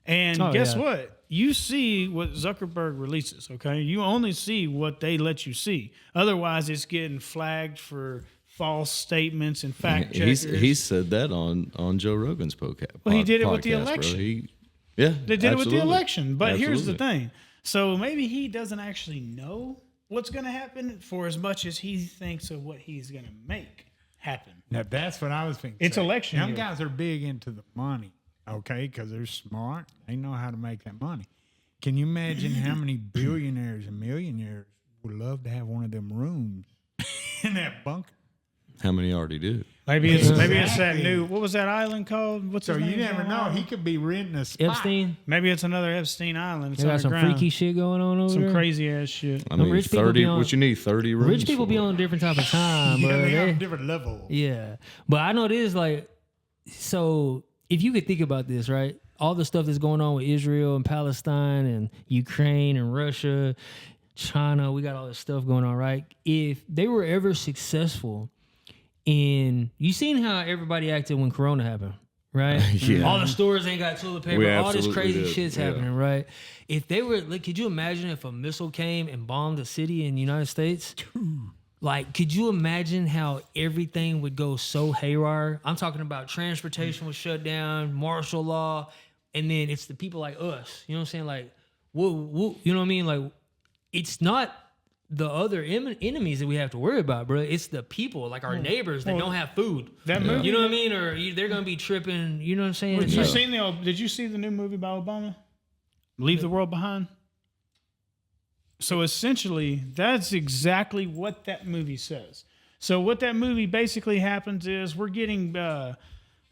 And guess what? You see what Zuckerberg releases, okay? You only see what they let you see. Otherwise, it's getting flagged for false statements and fact checkers. He said that on Joe Rogan's podcast. Well, he did it with the bro. election. Yeah, They did it with the absolutely. election. But here's the Absolutely. thing. So maybe he doesn't actually know what's going to happen for as much as he thinks of what he's going to make happen. Now, that's what I was thinking. It's election Them year. guys are big into the money, okay, because they're smart. They know how to make that money. Can you imagine how many billionaires and millionaires would love to have one of them rooms in that bunker? How many already do? Maybe it's that Exactly. new, what was that island called? What's So his you name? never know. He could be renting a spot. Epstein, Maybe it's another Epstein Island. It's they got some underground. freaky shit going on over Some there. crazy ass shit. I mean, rich people 30. be on- What you need? 30 rooms. Rich people for? be on a different type of time, Yeah, bro. they have They- a different level. Yeah, but I know this like, so if you could think about this, right? All the stuff that's going on with Israel and Palestine and Ukraine and Russia, China, we got all this stuff going on, right? If they were ever successful in, you seen how everybody acted when Corona happened, right? Yeah. All the stores ain't got toilet paper. We All this absolutely crazy did, shit's yeah. happening, right? If they were, like, could you imagine if a missile came and bombed a city in the United States? Like, could you imagine how everything would go so haywire? I'm talking about transportation was shut down, martial law, and then it's the people like us. You know what I'm saying? Like, you know what I mean? Like, it's not the other enemies that we have to worry about, bro. It's the people, like our neighbors that don't have food. That movie, you know what I mean? Or they're gonna be tripping. You know what I'm saying? Did you see the new movie by Obama? Leave the World Behind. So essentially, that's exactly what that movie says. So what that movie basically happens is we're getting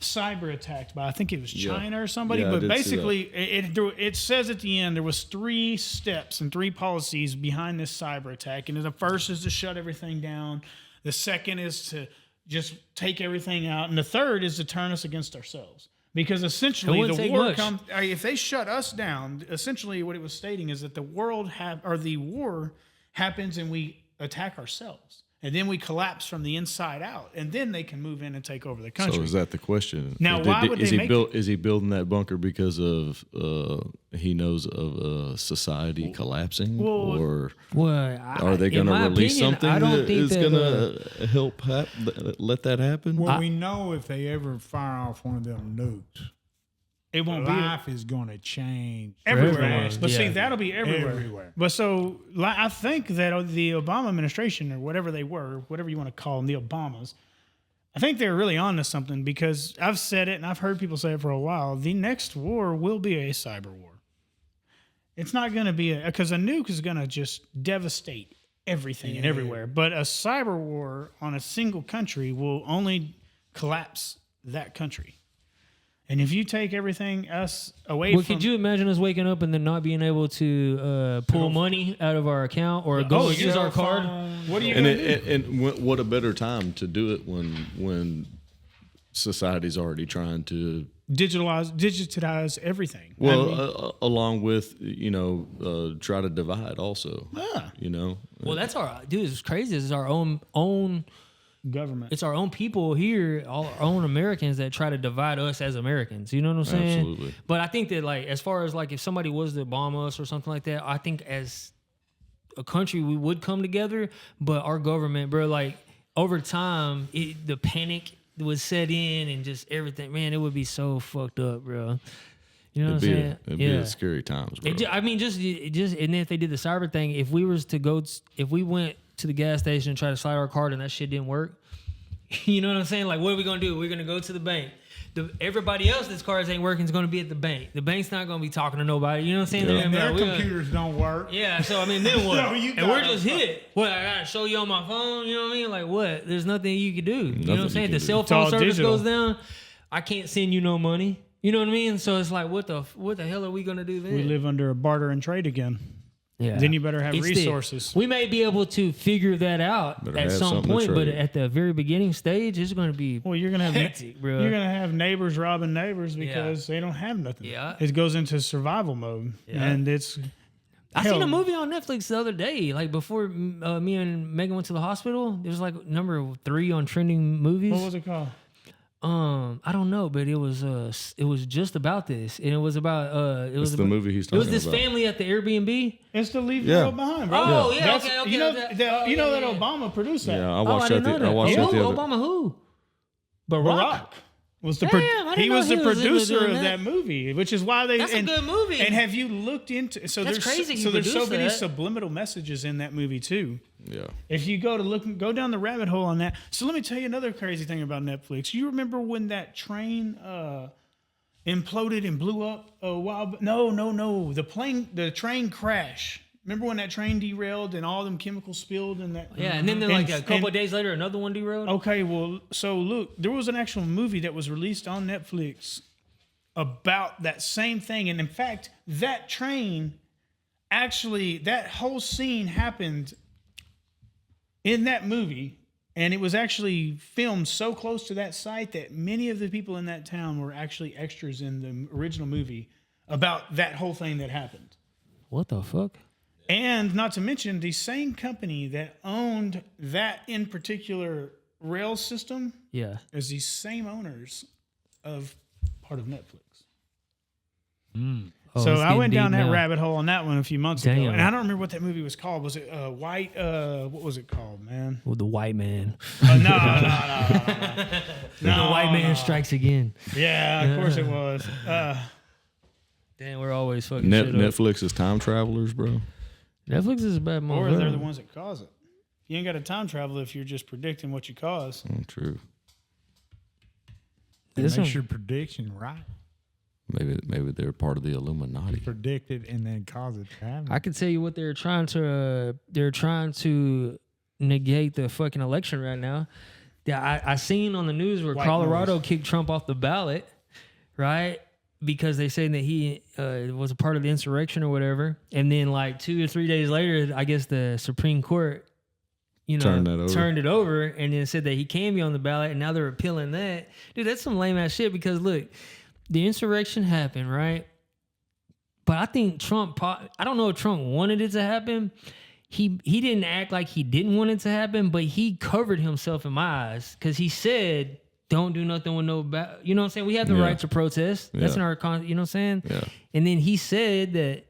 cyber attacked by, I think it was China or somebody, but basically it says at the end there was 3 steps and 3 policies behind this cyber attack. And the first is to shut everything down. The second is to just take everything out. And the third is to turn us against ourselves. Because essentially the war comes, if they shut us down, essentially what it was stating is that the war happens and we attack ourselves. And then we collapse from the inside out, and then they can move in and take over the country. So is that the question? Now, why would they make it? Is he building that bunker because of he knows of society collapsing, or are they going to release something that is going to help let that happen? Well, we know if they ever fire off one of them nukes, it won't life is going to change everywhere. But see, that'll be everywhere. But so I think that the Obama administration, or whatever they were, whatever you want to call them, the Obamas, I think they're really on to something, because I've said it and I've heard people say it for a while. The next war will be a cyber war. It's not going to be because a nuke is going to just devastate everything and everywhere. But a cyber war on a single country will only collapse that country. And if you take everything else away from... could you imagine us waking up and then not being able to pull money out of our account or go use our card? What are you going to do? And what a better time to do it when society's already trying to... digitize everything. Well, along with, try to divide also. Yeah. Well, that's it's crazy. It's our own government. It's our own people here, all our own Americans that try to divide us as Americans. You know what I'm saying? Absolutely. But I think that, like, as far as like if somebody was to bomb us or something like that, I think as a country we would come together. But our government, bro, like over time, the panic would set in and just everything. Man, it would be so fucked up, bro. You know what I'm saying? It'd be a scary times, bro. I mean, just and then if they did the cyber thing, if we went to the gas station and try to slide our card and that shit didn't work, you know what I'm saying? Like, what are we gonna do? We're gonna go to the bank. Everybody else that's cards ain't working is gonna be at the bank. The bank's not gonna be talking to nobody. You know what I'm saying? Yeah. And their computers don't work. Yeah, so I mean, then what? No, and we're just hit. What, I gotta show you on my phone? You know what I mean? Like, what? There's nothing you can do. You know what I'm saying? The cell phone service goes down. I can't send you no money. You know what I mean? So it's like, what the hell are we gonna do then? We live under a barter and trade again. Yeah. Then you better have resources. We may be able to figure that out at some point, but at the very beginning stage, it's going to be you're gonna have hectic, bro. You're gonna have neighbors robbing neighbors because they don't have nothing. Yeah, it goes into survival mode, and it's. I seen a movie on Netflix the other day, like before me and Megan went to the hospital. It was like number 3 on trending movies. What was it called? I don't know, but it was just about this, and it was about it was the movie he's talking about. It was this family at the Airbnb. It's to Leave the World Behind, bro. Oh yeah, okay. You know that Obama produced that. Yeah, I watched that. Obama who? Barack was the he was the producer of that movie, which is why that's a good movie. And have you looked into? That's crazy. So there's so many subliminal messages in that movie too. Yeah. If you go down the rabbit hole on that. So let me tell you another crazy thing about Netflix. You remember when that train imploded and blew up a while? No. The train crash. Remember when that train derailed and all them chemicals spilled and that? Yeah, and then like a couple of days later, another one derailed. Okay, well, so look, there was an actual movie that was released on Netflix about that same thing, and in fact, that train actually, that whole scene happened in that movie, and it was actually filmed so close to that site that many of the people in that town were actually extras in the original movie about that whole thing that happened. What the fuck? And not to mention, the same company that owned that in particular rail system is the same owners of part of Netflix. So I went down that rabbit hole on that one a few months ago. And I don't remember what that movie was called. Was it White? What was it called, man? Well, The White Man. No. The White Man Strikes Again. Yeah, of course it was. Damn, we're always fucking shit up. Netflix is time travelers, bro. Netflix is a bad Or they're the motherfucker. ones that cause it. You ain't got to time travel if you're just predicting what you cause. True. It This makes one- your prediction right. Maybe they're part of the Illuminati. Predict it and then cause it to happen. I can tell you what they're trying to negate the fucking election right now. Yeah, I seen on the news where White Colorado noise. kicked Trump off the ballot, right? Because they say that he was a part of the insurrection or whatever. And then like 2 or 3 days later, I guess the Supreme Court, Turned that over. turned it over and then said that he can be on the ballot. And now they're appealing that. Dude, that's some lame ass shit because look, the insurrection happened, right? But I think Trump, I don't know if Trump wanted it to happen. He didn't act like he didn't want it to happen, but he covered himself in my eyes because he said, don't do nothing with no, you know what I'm saying? We have the Yeah. right to protest. That's Yeah. in our, you know what I'm saying? Yeah. And then he said that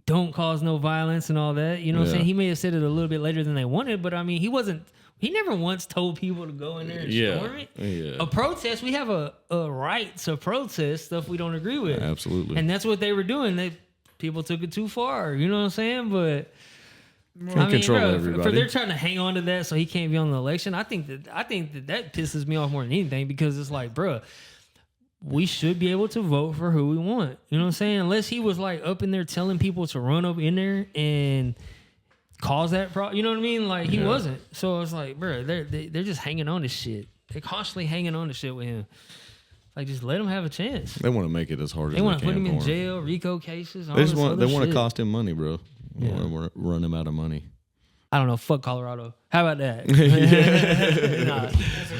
don't cause no violence and all that. You know what I'm Yeah. saying? He may have said it a little bit later than they wanted, but I mean, he never once told people to go in there and storm it. Yeah. A protest, we have a right to protest stuff we don't agree with. Absolutely. And that's what they were doing. People took it too far. You know what I'm saying? But control bro, everybody. they're trying to hang on to that so he can't be on the election. I think that pisses me off more than anything because it's like, bro, we should be able to vote for who we want. You know what I'm saying? Unless he was like up in there telling people to run up in there and cause that problem. You know what I mean? Like he wasn't. So it's like, bro, they're just hanging on to shit. They're constantly hanging on to shit with him. Like, just let him have a chance. They want to make it as hard as They want to put him in for jail, RICO cases. All They this want other to shit. cost him money, bro. They Yeah. want to run him out of money. I don't know. Fuck Colorado. How about that?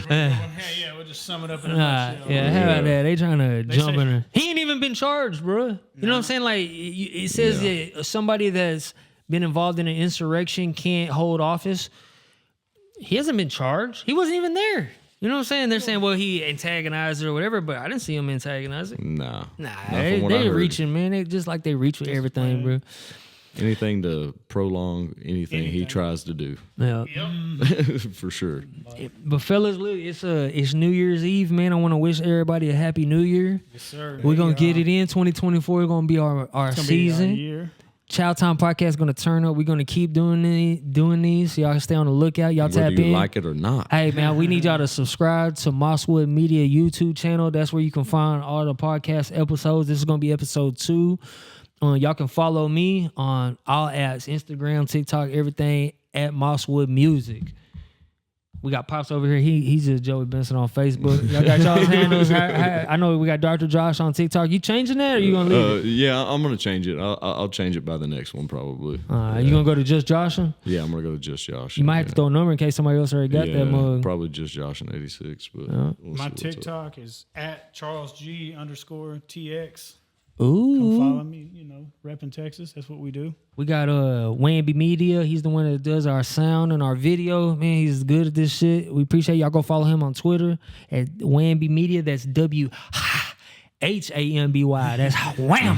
Yeah, we'll just sum it up in a Nah, nutshell. yeah, how about that? They trying to jump say- in there. He ain't even been charged, bro. You know what I'm saying? Like, it says that somebody that's been involved in an insurrection can't hold office. He hasn't been charged. He wasn't even there. You know what I'm saying? They're saying, well, he antagonized or whatever, but I didn't see him antagonizing. Nah. Nah, Not from what I they heard. reaching, man. They just like they reach with everything, bro. Anything to prolong anything he tries to do. Yeah. For sure. But fellas, look, it's New Year's Eve, man. I want to wish everybody a happy New Year. Yes, sir. We're gonna get it in 2024. Gonna be our It's gonna be our season. year. Chow Time podcast gonna turn up. We're gonna keep doing these. So y'all stay on the lookout. Y'all Whether tap you in. like it or not. Hey man, we need y'all to subscribe to Mosswood Media YouTube channel. That's where you can find all the podcast episodes. This is gonna be episode 2. Y'all can follow me on all apps, Instagram, TikTok, everything at Mosswood Music. We got Pops over here. He's just Joey Benson on Facebook. Y'all got y'all's handles. I know we got Dr. Josh on TikTok. You changing that or you gonna leave it? Yeah, I'm gonna change it. I'll change it by the next one probably. You gonna go to Just Joshin? Yeah, I'm gonna go to Just Josh. You might have to throw a number in case somebody else already got that mug. Probably Just Josh in 86. But Yeah. we'll see My what's up. TikTok is at CharlesG_TX. Ooh. Come follow me, repping Texas. That's what we do. We got Wamby Media. He's the one that does our sound and our video. Man, he's good at this shit. We appreciate y'all. Go follow him on Twitter at Wamby Media. That's WHAMBY. That's wham.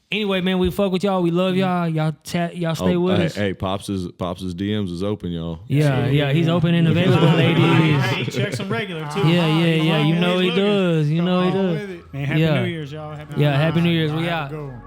Anyway, man, we fuck with y'all. We love y'all. Y'all stay with us. Hey, Pops' DMs is open, y'all. Yeah, he's open and available, ladies. Hey, he checks them regular too. Yeah. You know he does. You know he Come on does. with it. Man, happy Yeah. New Year's, y'all. Happy Yeah, Happy New Year's. We Have a out. good one.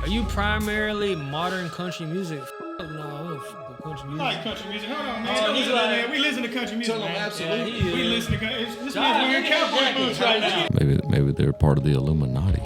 Are you primarily modern country music? No, I don't fuck with country I music. like country music. Hold on, man. Oh, Don't he's listen to like- that. We listen to country music, man. Absolutely. We listen to country. This man's wearing cowboy boots right now. Maybe they're part of the Illuminati.